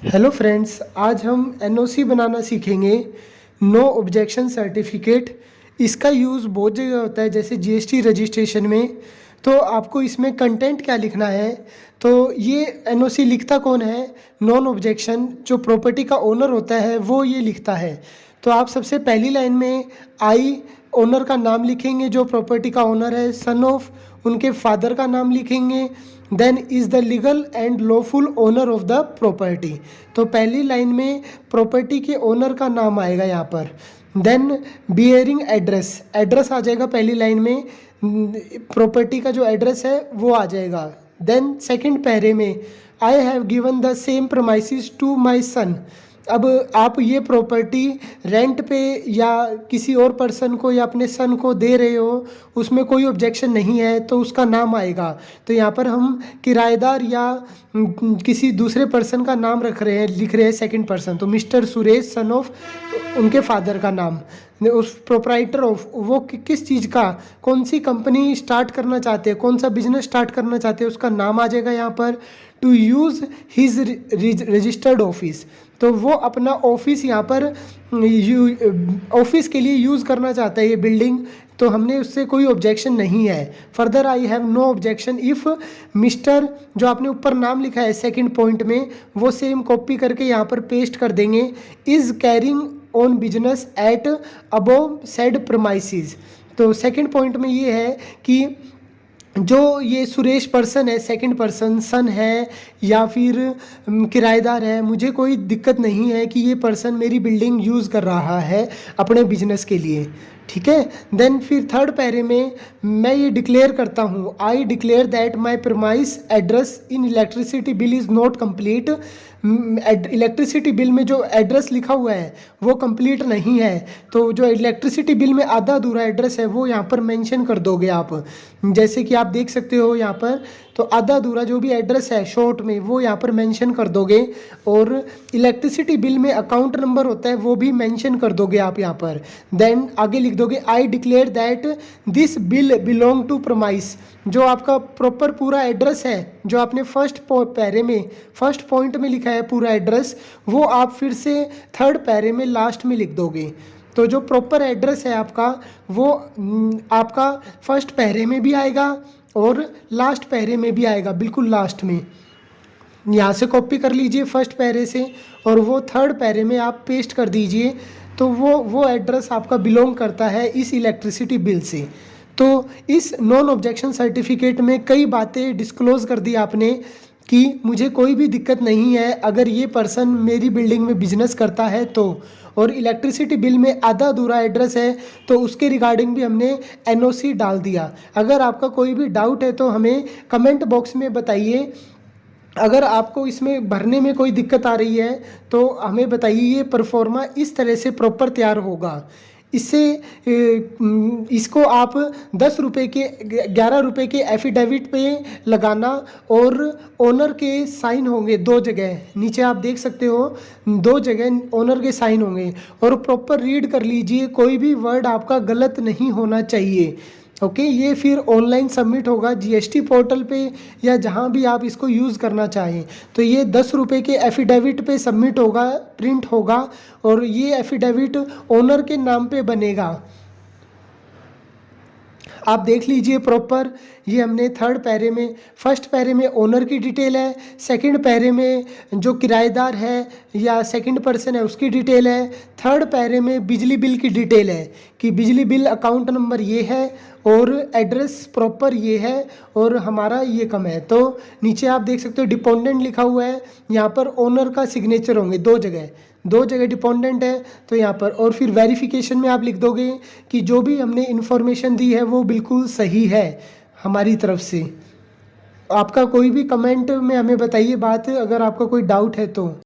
Hello friends, आज हम NOC बनाना सीखेंगे। No objection certificate. इसका यूज़ बहुत जगह होता है, जैसे जीएसटी रजिस्ट्रेशन में। तो आपको इसमें कंटेंट क्या लिखना है, तो ये एनओसी लिखता कौन है? नॉन ऑब्जेक्शन जो प्रॉपर्टी का ओनर होता है वो ये लिखता है। तो आप सबसे पहली लाइन में आई ओनर का नाम लिखेंगे, जो प्रॉपर्टी का ओनर है, सन ऑफ उनके फादर का नाम लिखेंगे, then is the legal and lawful owner of the property. तो पहली लाइन में प्रॉपर्टी के ओनर का नाम आएगा यहाँ पर। देन बियरिंग एड्रेस, एड्रेस आ जाएगा पहली लाइन में, प्रॉपर्टी का जो एड्रेस है वो आ जाएगा। देन सेकंड पैरे में I have given the same promises to my son. अब आप ये प्रॉपर्टी रेंट पे या किसी और पर्सन को या अपने सन को दे रहे हो, उसमें कोई ऑब्जेक्शन नहीं है, तो उसका नाम आएगा। तो यहाँ पर हम किराएदार या किसी दूसरे पर्सन का नाम रख रहे हैं, लिख रहे हैं सेकंड पर्सन, तो मिस्टर सुरेश सन ऑफ उनके फादर का नाम, उस प्रोप्राइटर ऑफ वो किस चीज़ का, कौन सी कंपनी स्टार्ट करना चाहते हैं, कौन सा बिजनेस स्टार्ट करना चाहते हैं, उसका नाम आ जाएगा यहाँ पर। To use his registered office, तो वो अपना ऑफिस यहाँ पर ऑफिस के लिए यूज़ करना चाहता है ये बिल्डिंग, तो हमने उससे कोई ऑब्जेक्शन नहीं है। Further I have no objection if mister, जो आपने ऊपर नाम लिखा है सेकंड पॉइंट में, वो सेम कॉपी करके यहाँ पर पेस्ट कर देंगे। Is carrying on business at above said premises. तो सेकंड पॉइंट में ये है कि जो ये सुरेश पर्सन है, सेकंड पर्सन सन है या फिर किराएदार है, मुझे कोई दिक्कत नहीं है कि ये पर्सन मेरी बिल्डिंग यूज़ कर रहा है अपने बिजनेस के लिए, ठीक है। देन फिर थर्ड पैरे में मैं ये डिक्लेयर करता हूँ, I declare that my premise address in electricity bill is not complete. Electricity bill में जो एड्रेस लिखा हुआ है वो कंप्लीट नहीं है, तो जो इलेक्ट्रिसिटी बिल में आधा अधूरा एड्रेस है वो यहाँ पर मेंशन कर दोगे आप, जैसे कि आप देख सकते हो यहाँ पर। तो आधा अधूरा जो भी एड्रेस है शॉर्ट में वो यहाँ पर मेंशन कर दोगे, और इलेक्ट्रिसिटी बिल में अकाउंट नंबर होता है वो भी मेंशन कर दोगे आप यहाँ पर। देन आगे लिख दोगे I declare that this bill belong to premise. जो आपका प्रॉपर पूरा एड्रेस है, जो आपने फर्स्ट पैरे में फर्स्ट पॉइंट में लिखा है पूरा एड्रेस, वो आप फिर से थर्ड पैरे में लास्ट में लिख दोगे। तो जो प्रॉपर एड्रेस है आपका वो आपका फर्स्ट पैरे में भी आएगा और लास्ट पैरे में भी आएगा, बिल्कुल लास्ट में। यहाँ से कॉपी कर लीजिए फर्स्ट पैरे से, और वो थर्ड पैरे में आप पेस्ट कर दीजिए। तो वो एड्रेस आपका बिलोंग करता है इस इलेक्ट्रिसिटी बिल से। तो इस नॉन ऑब्जेक्शन सर्टिफिकेट में कई बातें डिस्क्लोज़ कर दी आपने कि मुझे कोई भी दिक्कत नहीं है अगर ये पर्सन मेरी बिल्डिंग में बिजनेस करता है तो, और इलेक्ट्रिसिटी बिल में आधा अधूरा एड्रेस है तो उसके रिगार्डिंग भी हमने एनओसी डाल दिया। अगर आपका कोई भी डाउट है तो हमें कमेंट बॉक्स में बताइए। अगर आपको इसमें भरने में कोई दिक्कत आ रही है तो हमें बताइए। ये परफॉर्मा इस तरह से प्रॉपर तैयार होगा। इससे इसको आप 10 रुपये के 11 रुपये के एफिडेविट पे लगाना, और ओनर के साइन होंगे दो जगह, नीचे आप देख सकते हो दो जगह ओनर के साइन होंगे, और प्रॉपर रीड कर लीजिए, कोई भी वर्ड आपका गलत नहीं होना चाहिए। ओके, ये फिर ऑनलाइन सबमिट होगा जीएसटी पोर्टल पे या जहाँ भी आप इसको यूज़ करना चाहें। तो ये 10 रुपये के एफिडेविट पे सबमिट होगा, प्रिंट होगा, और ये एफिडेविट ओनर के नाम पे बनेगा। आप देख लीजिए प्रॉपर, ये हमने थर्ड पैरे में, फर्स्ट पैरे में ओनर की डिटेल है, सेकंड पैरे में जो किराएदार है या सेकंड पर्सन है उसकी डिटेल है, थर्ड पैरे में बिजली बिल की डिटेल है कि बिजली बिल अकाउंट नंबर ये है और एड्रेस प्रॉपर ये है और हमारा ये कम है। तो नीचे आप देख सकते हो डिपेंडेंट लिखा हुआ है, यहाँ पर ओनर का सिग्नेचर होंगे दो जगह डिपेंडेंट है तो यहाँ पर, और फिर वेरिफिकेशन में आप लिख दोगे कि जो भी हमने इन्फॉर्मेशन दी है वो बिल्कुल सही है हमारी तरफ से। आपका कोई भी कमेंट में हमें बताइए बात, अगर आपका कोई डाउट है तो।